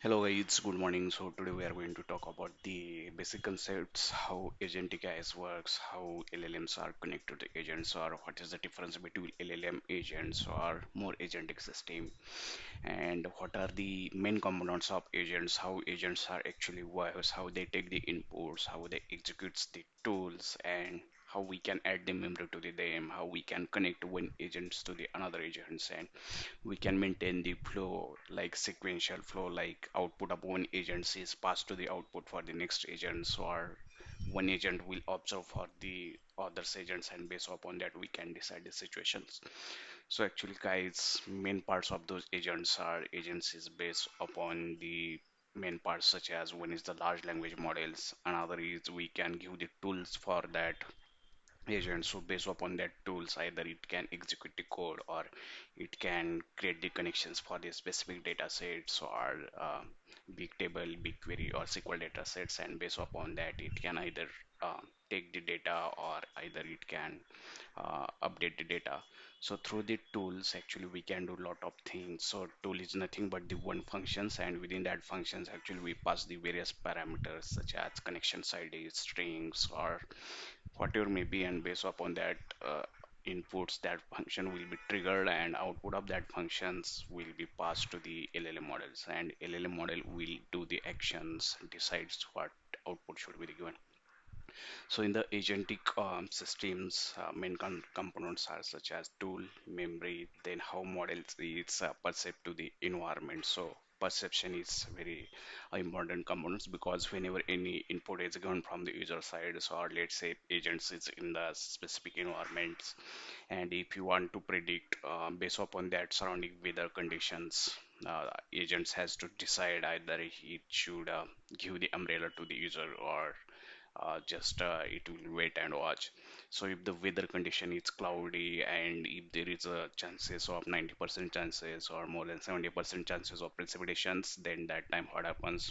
Hello guys, good morning. So today we are going to talk about the basic concepts, how agentic AI works, how LLMs are connected to agents, or what is the difference between LLM agents or more agentic system, and what are the main components of agents, how agents are actually works, how they take the inputs, how they execute the tools, and how we can add the memory to the them, how we can connect one agents to the another agents, and we can maintain the flow like sequential flow, like output of one agent is passed to the output for the next agents, or one agent will observe for the others agents, and based upon that we can decide the situations. So actually guys, main parts of those agents are agencies based upon the main parts, such as one is the large language models, another is we can give the tools for that agent. So based upon that tools, either it can execute the code or it can create the connections for the specific data sets, or big table, big query, or SQL data sets, and based upon that it can either take the data, or either it can update the data. So through the tools actually we can do a lot of things. So tool is nothing but the one functions, and within that functions actually we pass the various parameters such as connection id, strings, or whatever may be, and based upon that inputs, that function will be triggered, and output of that functions will be passed to the LLM models, and LLM model will do the actions, decides what output should be given. So in the agentic systems, main components are such as tool, memory, then how models is perceived to the environment. So perception is very important components, because whenever any input is given from the user side, so or let's say agents is in the specific environments, and if you want to predict based upon that surrounding weather conditions, agents has to decide either it should give the umbrella to the user, or just it will wait and watch. So if the weather condition is cloudy, and if there is a chances of 90% chances or more than 70% chances of precipitations, then that time what happens,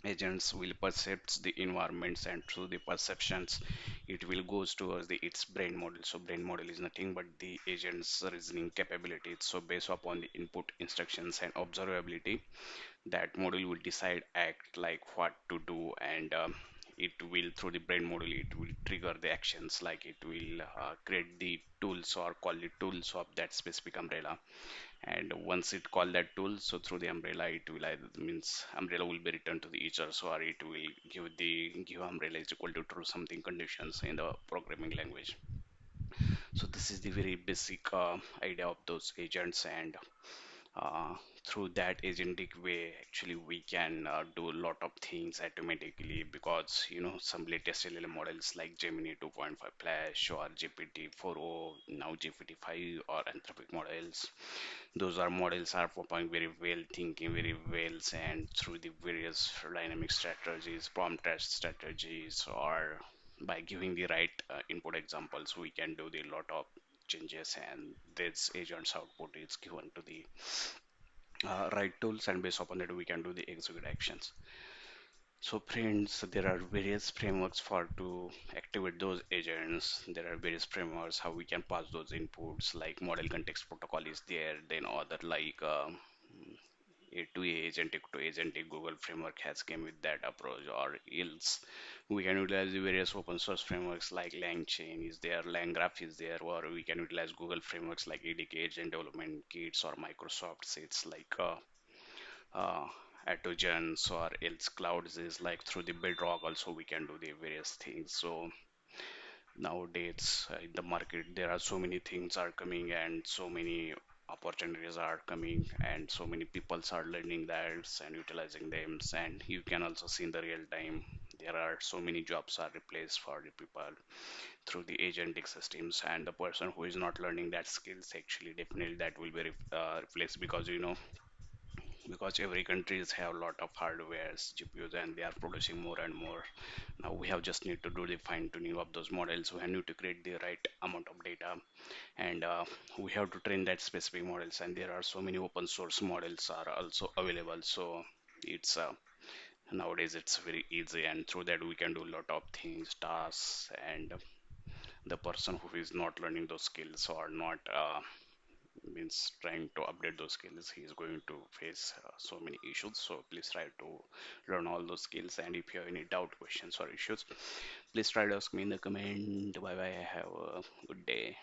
agents will perceive the environments, and through the perceptions it will goes towards the its brain model. So brain model is nothing but the agent's reasoning capabilities. So based upon the input instructions and observability, that model will decide act like what to do, and it will, through the brain model, it will trigger the actions, like it will create the tools or call the tools of that specific umbrella. And once it call that tool, so through the umbrella it will either means umbrella will be returned to the user, so or it will give umbrella is equal to true something conditions in the programming language. So this is the very basic idea of those agents, and uh, through that agentic way actually we can do a lot of things automatically, because some latest LLM models like Gemini 2.5 Flash or GPT 4o, now GPT 5, or Anthropic models, those are models are performing very well, thinking very well, and through the various dynamic strategies, prompt test strategies, or by giving the right input examples, we can do the lot of changes, and this agent's output is given to the right tools, and based upon that we can do the execute actions. So friends, there are various frameworks for to activate those agents. There are various frameworks how we can pass those inputs, like model context protocol is there, then other like a to a agentic to agentic Google framework has came with that approach, or else we can utilize the various open source frameworks like LangChain is there, LangGraph is there, or we can utilize Google frameworks like ADK agent development kits, or Microsoft it's like uh, Atogens, or else clouds is like through the Bedrock also we can do the various things. So nowadays in the market there are so many things are coming, and so many opportunities are coming, and so many peoples are learning that and utilizing them, and you can also see in the real time there are so many jobs are replaced for the people through the agentic systems, and the person who is not learning that skills actually definitely that will be replaced, because because every countries have a lot of hardwares, GPUs, and they are producing more and more. Now we have just need to do the fine tuning of those models. We need to create the right amount of data, and we have to train that specific models. And there are so many open source models are also available. So it's nowadays it's very easy, and through that we can do a lot of things, tasks, and the person who is not learning those skills or not means trying to update those skills, he is going to face so many issues. So please try to learn all those skills. And if you have any doubt, questions, or issues, please try to ask me in the comment. Bye bye. Have a good day.